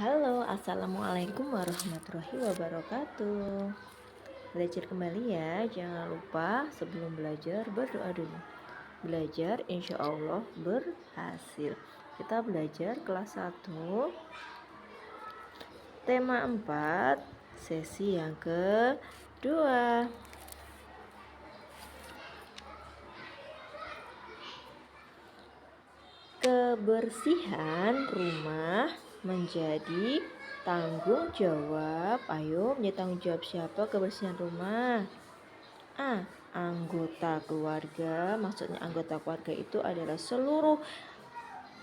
Halo, assalamualaikum warahmatullahi wabarakatuh. Belajar kembali ya, jangan lupa sebelum belajar berdoa dulu. Belajar insya Allah berhasil. Kita belajar kelas 1, tema 4, sesi yang kedua. Kebersihan rumah menjadi tanggung jawab. Ayo, menjadi tanggung jawab siapa kebersihan rumah? A. Anggota keluarga. Maksudnya anggota keluarga itu adalah seluruh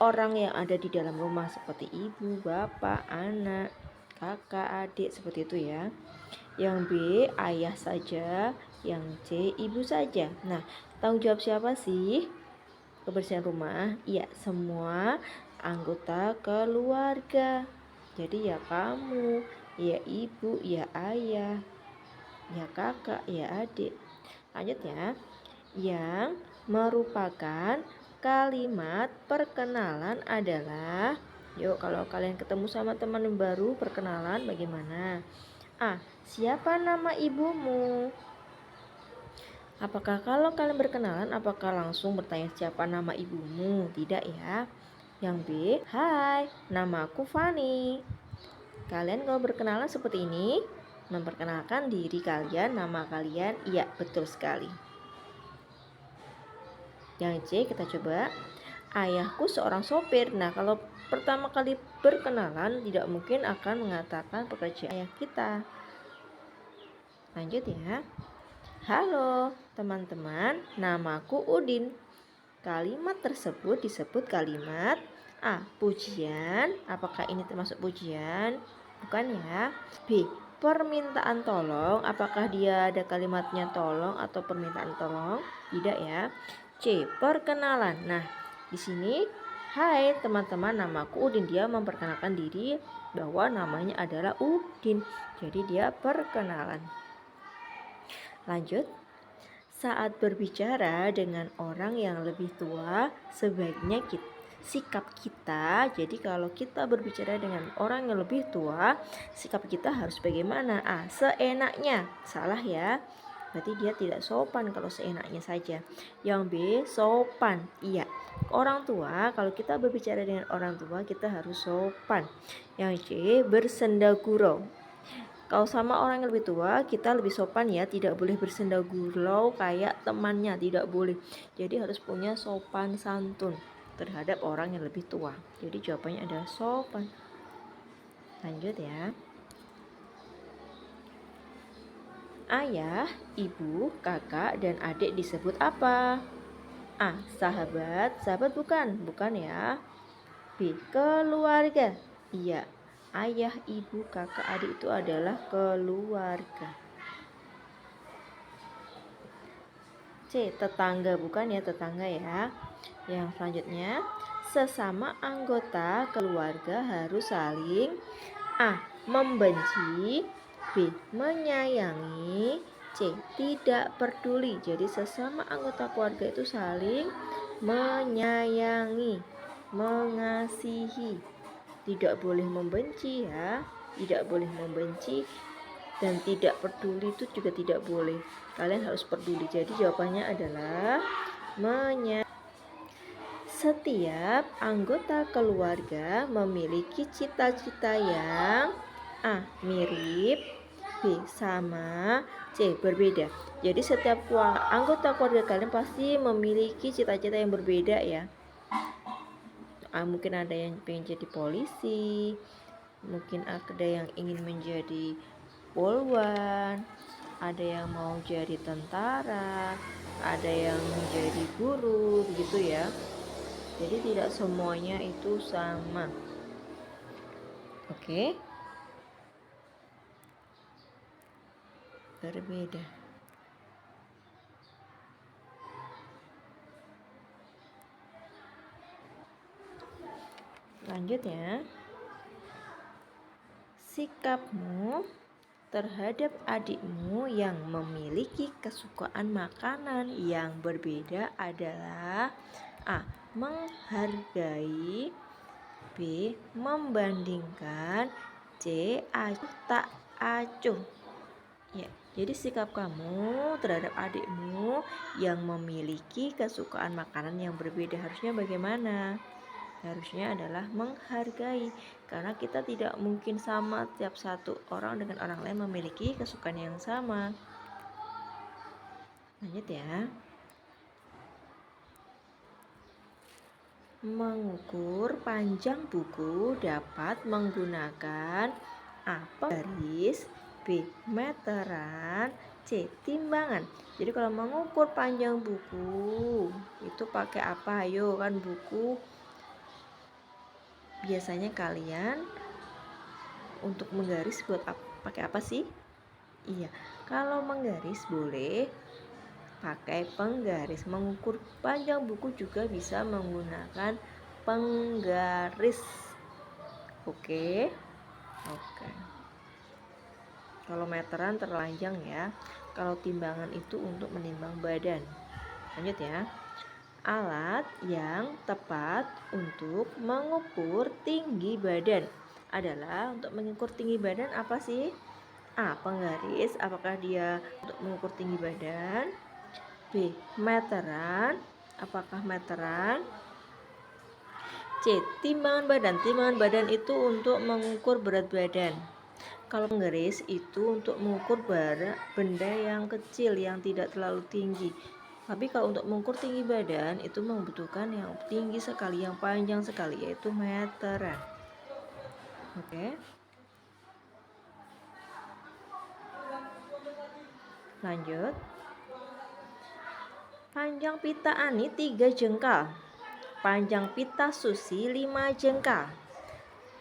orang yang ada di dalam rumah, seperti ibu, bapak, anak, kakak, adik, seperti itu ya. Yang B, ayah saja. Yang C, ibu saja. Nah, tanggung jawab siapa sih kebersihan rumah? Iya, semua anggota keluarga. Jadi ya kamu, ya ibu, ya ayah, ya kakak, ya adik. Lanjut ya. Yang merupakan kalimat perkenalan adalah, yuk kalau kalian ketemu sama teman yang baru, perkenalan bagaimana? A. Siapa nama ibumu? Apakah kalau kalian berkenalan, apakah langsung bertanya siapa nama ibumu? Tidak ya. Yang B, hai, namaku Fani. Kalian kalau berkenalan seperti ini, memperkenalkan diri kalian, nama kalian. Iya, betul sekali. Yang C, kita coba. Ayahku seorang sopir. Nah, kalau pertama kali berkenalan, tidak mungkin akan mengatakan pekerjaan ayah kita. Lanjut ya. Halo teman-teman, namaku Udin. Kalimat tersebut disebut kalimat A. Pujian. Apakah ini termasuk pujian? Bukan ya. B. Permintaan tolong. Apakah dia ada kalimatnya tolong atau permintaan tolong? Tidak ya. C. Perkenalan. Nah, di sini, hai teman-teman, namaku Udin. Dia memperkenalkan diri bahwa namanya adalah Udin. Jadi dia perkenalan. Lanjut. Saat berbicara dengan orang yang lebih tua, sebaiknya sikap kita. Jadi kalau kita berbicara dengan orang yang lebih tua, sikap kita harus bagaimana? A. Seenaknya. Salah ya. Berarti dia tidak sopan kalau seenaknya saja. Yang B, sopan. Iya. Orang tua, kalau kita berbicara dengan orang tua, kita harus sopan. Yang C, bersenda gurau. Kalau sama orang yang lebih tua, kita lebih sopan ya, tidak boleh bersenda gurau kayak temannya, tidak boleh. Jadi harus punya sopan santun terhadap orang yang lebih tua. Jadi jawabannya adalah sopan. Lanjut ya. Ayah, ibu, kakak, dan adik disebut apa? A. Sahabat. Sahabat bukan ya. B. Keluarga. Iya. Ayah, ibu, kakak, adik itu adalah keluarga. C. Tetangga, bukan ya, tetangga ya. Yang selanjutnya, sesama anggota keluarga harus saling A. Membenci. B. Menyayangi. C. Tidak peduli. Jadi sesama anggota keluarga itu saling menyayangi, mengasihi. Tidak boleh membenci ya. Tidak boleh membenci. Dan tidak peduli itu juga tidak boleh. Kalian harus peduli. Jadi jawabannya adalah setiap anggota keluarga memiliki cita-cita yang A. Mirip, B. Sama, C. Berbeda. Jadi setiap anggota keluarga kalian pasti memiliki cita-cita yang berbeda ya. Mungkin ada yang pengen jadi polisi, mungkin ada yang ingin menjadi polwan, ada yang mau jadi tentara, ada yang menjadi guru, begitu ya. Jadi tidak semuanya itu sama. Oke? Berbeda. Lanjut ya. Sikapmu terhadap adikmu yang memiliki kesukaan makanan yang berbeda adalah A. Menghargai, B. B. Membandingkan. C. Acuh tak acuh. Ya, jadi sikap kamu terhadap adikmu yang memiliki kesukaan makanan yang berbeda harusnya bagaimana? Harusnya adalah menghargai, karena kita tidak mungkin sama tiap satu orang dengan orang lain memiliki kesukaan yang sama. Lanjut ya. Mengukur panjang buku dapat menggunakan A. Garis, B. Meteran, C. Timbangan. Jadi kalau mengukur panjang buku itu pakai apa? Ayo, kan buku biasanya kalian untuk menggaris buat pakai apa sih? Iya, kalau menggaris boleh pakai penggaris. Mengukur panjang buku juga bisa menggunakan penggaris. Oke. Kalau meteran terlanjang ya. Kalau timbangan itu untuk menimbang badan. Lanjut ya. Alat yang tepat untuk mengukur tinggi badan adalah untuk mengukur tinggi badan apa sih? A. Penggaris. Apakah dia untuk mengukur tinggi badan? B. Meteran. Apakah meteran? C. Timbangan badan. Timbangan badan itu untuk mengukur berat badan. Kalau penggaris itu untuk mengukur benda yang kecil yang tidak terlalu tinggi. Tapi kalau untuk mengukur tinggi badan itu membutuhkan yang tinggi sekali, yang panjang sekali, yaitu meteran. Oke. Lanjut. Panjang pita Ani 3 jengkal. Panjang pita Susi 5 jengkal.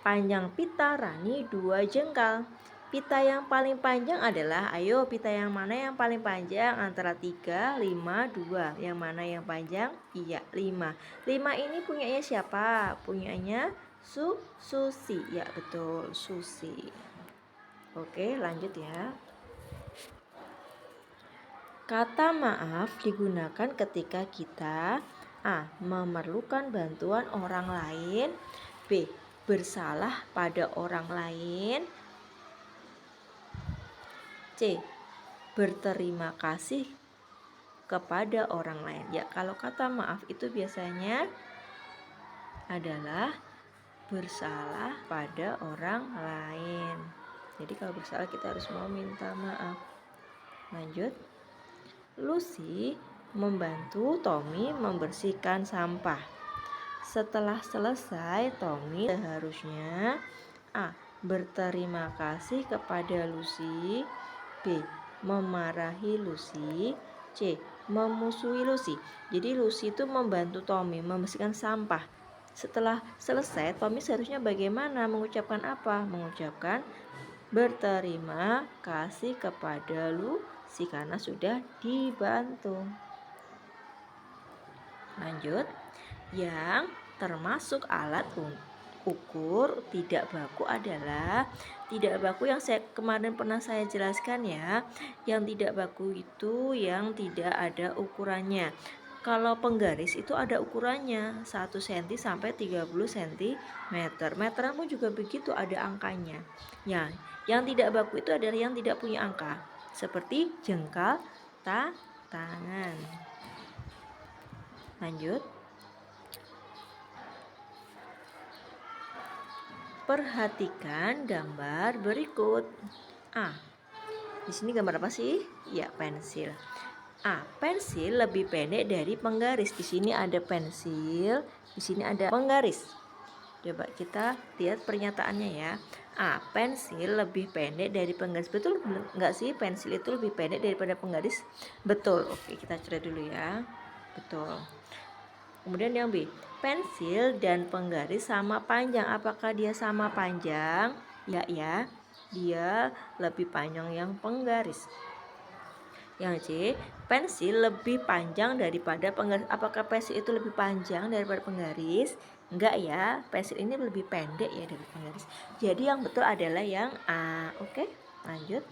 Panjang pita Rani 2 jengkal. Pita yang paling panjang adalah, ayo pita yang mana yang paling panjang antara 3, 5, 2. Yang mana yang panjang? Iya, 5. 5 ini punyanya siapa? Punyanya Susi. Ya, betul, Susi. Oke, lanjut ya. Kata maaf digunakan ketika kita A. Memerlukan bantuan orang lain, B. Bersalah pada orang lain, C. Berterima kasih kepada orang lain. Ya, kalau kata maaf itu biasanya adalah bersalah pada orang lain. Jadi kalau bersalah kita harus mau minta maaf. Lanjut. Lucy membantu Tommy membersihkan sampah. Setelah selesai, Tommy seharusnya A. Berterima kasih kepada Lucy, B. Memarahi Lucy, C. Memusuhi Lucy. Jadi Lucy itu membantu Tommy membersihkan sampah. Setelah selesai, Tommy seharusnya bagaimana? Mengucapkan apa? Mengucapkan berterima kasih kepada Lucy karena sudah dibantu. Lanjut. Yang termasuk alat ukur tidak baku adalah tidak baku yang kemarin pernah saya jelaskan ya. Yang tidak baku itu yang tidak ada ukurannya. Kalau penggaris itu ada ukurannya 1 cm sampai 30 cm. Meteran pun juga begitu, ada angkanya. Ya, yang tidak baku itu adalah yang tidak punya angka, seperti jengkal, tangan. Lanjut. Perhatikan gambar berikut. A. Di sini gambar apa sih? Ya, pensil. A. Pensil lebih pendek dari penggaris. Di sini ada pensil, di sini ada penggaris. Coba kita lihat pernyataannya ya. A. Pensil lebih pendek dari penggaris. Betul enggak sih pensil itu lebih pendek daripada penggaris? Betul. Oke, kita coret dulu ya. Betul. Kemudian yang B. Pensil dan penggaris sama panjang. Apakah dia sama panjang? Ya. Dia lebih panjang yang penggaris. Yang C. Pensil lebih panjang daripada penggaris. Apakah pensil itu lebih panjang daripada penggaris? Enggak ya. Pensil ini lebih pendek ya dari penggaris. Jadi yang betul adalah yang A. Oke, lanjut.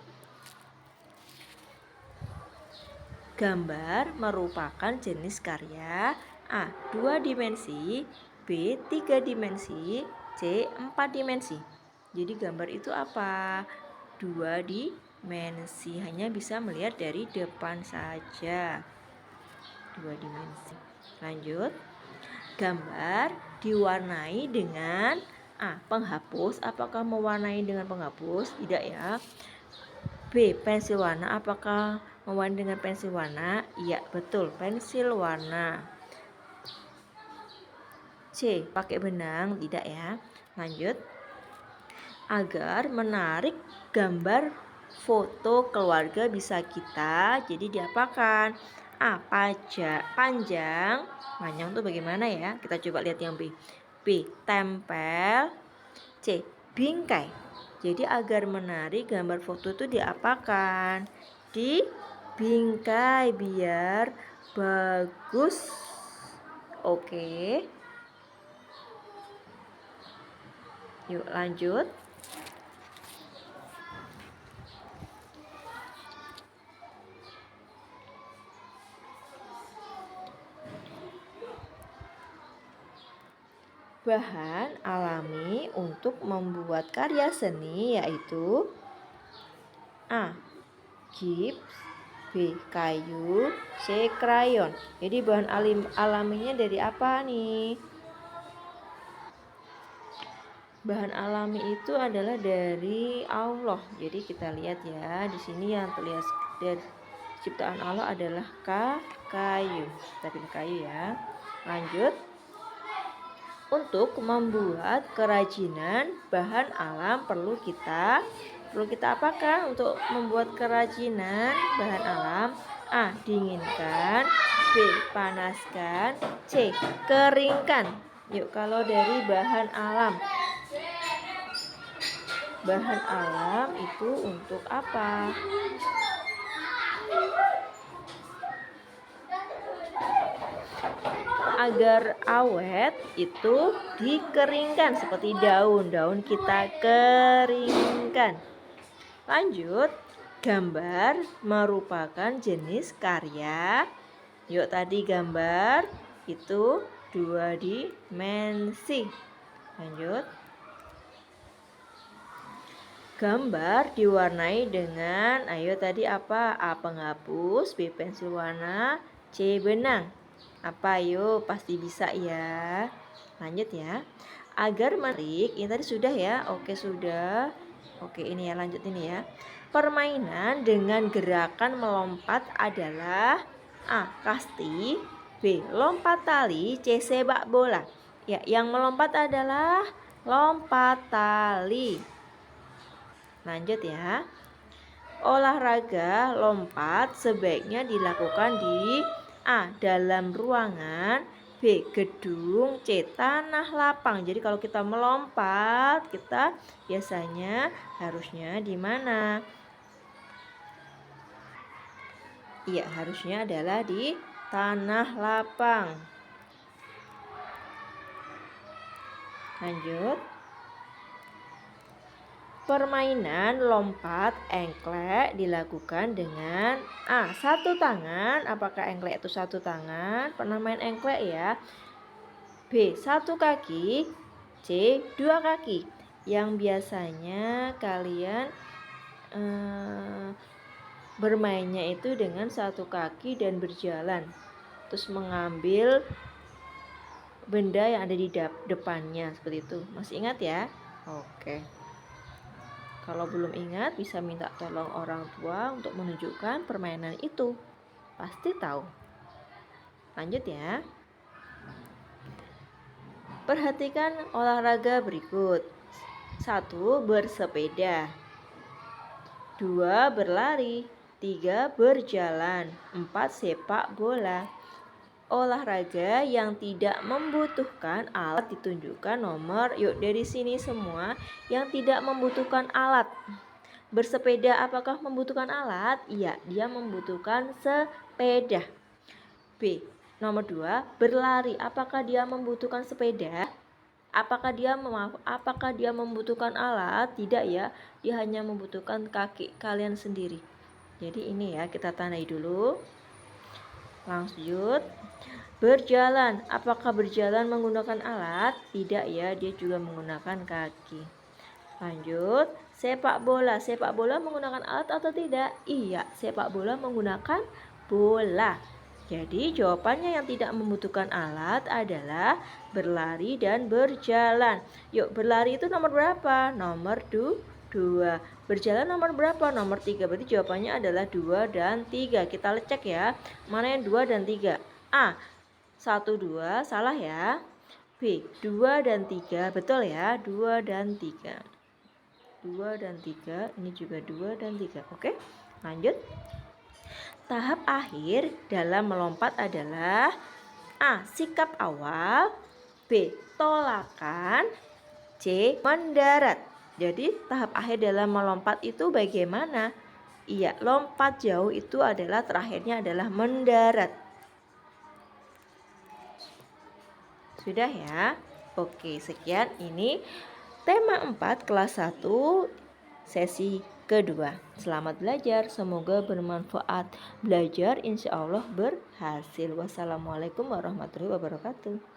Gambar merupakan jenis karya A. 2 dimensi, B. 3 dimensi, C. 4 dimensi. Jadi gambar itu apa? 2 dimensi. Hanya bisa melihat dari depan saja. 2 dimensi. Lanjut. Gambar diwarnai dengan penghapus. Apakah mewarnai dengan penghapus? Tidak ya. B. Pensil warna. Apakah mewarnai dengan pensil warna? Iya, betul. Pensil warna. C. Pakai benang. Tidak ya. Lanjut. Agar menarik gambar foto keluarga bisa kita jadi diapakan? A. Panjang tuh bagaimana ya? Kita coba lihat yang B. B. Tempel. C. Bingkai. Jadi agar menarik gambar foto itu diapakan? Dibingkai biar bagus. Oke. Yuk lanjut. Bahan alami untuk membuat karya seni yaitu A. Gips. B. Kayu. C. Krayon. Jadi bahan alaminya dari apa nih? Bahan alami itu adalah dari Allah. Jadi kita lihat ya, di sini yang terlihat dari ciptaan Allah adalah kayu. Tapi kayu ya. Lanjut. Untuk membuat kerajinan bahan alam perlu kita apakan untuk membuat kerajinan bahan alam? A. Dinginkan. B. Panaskan. C. Keringkan. Yuk, kalau dari bahan alam itu untuk apa? Agar awet itu dikeringkan seperti daun kita keringkan. Lanjut, gambar merupakan jenis karya. Yuk, tadi gambar itu 2 dimensi. Lanjut. Gambar diwarnai dengan, ayo tadi apa? A. Penghapus. B. Pensil warna. C. Benang. Apa? Ayo, pasti bisa ya. Lanjut ya. Agar menarik, ini tadi sudah ya. Oke, sudah. Oke, ini ya, lanjut ini ya. Permainan dengan gerakan melompat adalah A. Kasti. B. Lompat tali. C. Sepak bola. Ya, yang melompat adalah lompat tali. Lanjut ya. Olahraga lompat sebaiknya dilakukan di A. Dalam ruangan. B. Gedung. C. Tanah lapang. Jadi kalau kita melompat, kita biasanya harusnya di mana? Iya, harusnya adalah di tanah lapang. Lanjut. Permainan lompat engklek dilakukan dengan A. Satu tangan. Apakah engklek itu satu tangan? Pernah main engklek ya? B. Satu kaki. C. Dua kaki. Yang biasanya kalian bermainnya itu dengan satu kaki dan berjalan, terus mengambil benda yang ada di depannya seperti itu. Masih ingat ya? Oke. Kalau belum ingat, bisa minta tolong orang tua untuk menunjukkan permainan itu. Pasti tahu. Lanjut ya. Perhatikan olahraga berikut. 1. Bersepeda. 2. Berlari. 3. Berjalan. 4. Sepak bola. Olahraga yang tidak membutuhkan alat ditunjukkan nomor. Yuk, dari sini semua yang tidak membutuhkan alat. Bersepeda apakah membutuhkan alat? Iya, dia membutuhkan sepeda. B. Nomor 2, berlari. Apakah dia membutuhkan sepeda? Apakah dia membutuhkan alat? Tidak ya, dia hanya membutuhkan kaki kalian sendiri. Jadi ini ya, kita tandai dulu. Lanjut. Berjalan. Apakah berjalan menggunakan alat? Tidak ya, dia juga menggunakan kaki. Lanjut, sepak bola. Sepak bola menggunakan alat atau tidak? Iya, sepak bola menggunakan bola. Jadi jawabannya yang tidak membutuhkan alat adalah berlari dan berjalan. Yuk, berlari itu nomor berapa? Nomor 2. Berjalan nomor berapa? Nomor 3. Berarti jawabannya adalah 2 dan 3. Kita cek ya. Mana yang 2 dan 3? A. 1, 2. Salah ya. B. 2 dan 3. Betul ya. 2 dan 3. 2 dan 3. Ini juga 2 dan 3. Oke. Lanjut. Tahap akhir dalam melompat adalah A. Sikap awal, B. Tolakan, C. Mendarat. Jadi tahap akhir dalam melompat itu bagaimana? Iya, lompat jauh itu adalah terakhirnya adalah mendarat. Sudah ya? Oke, sekian ini tema 4 kelas 1 sesi kedua. Selamat belajar, semoga bermanfaat. Belajar insya Allah berhasil. Wassalamualaikum warahmatullahi wabarakatuh.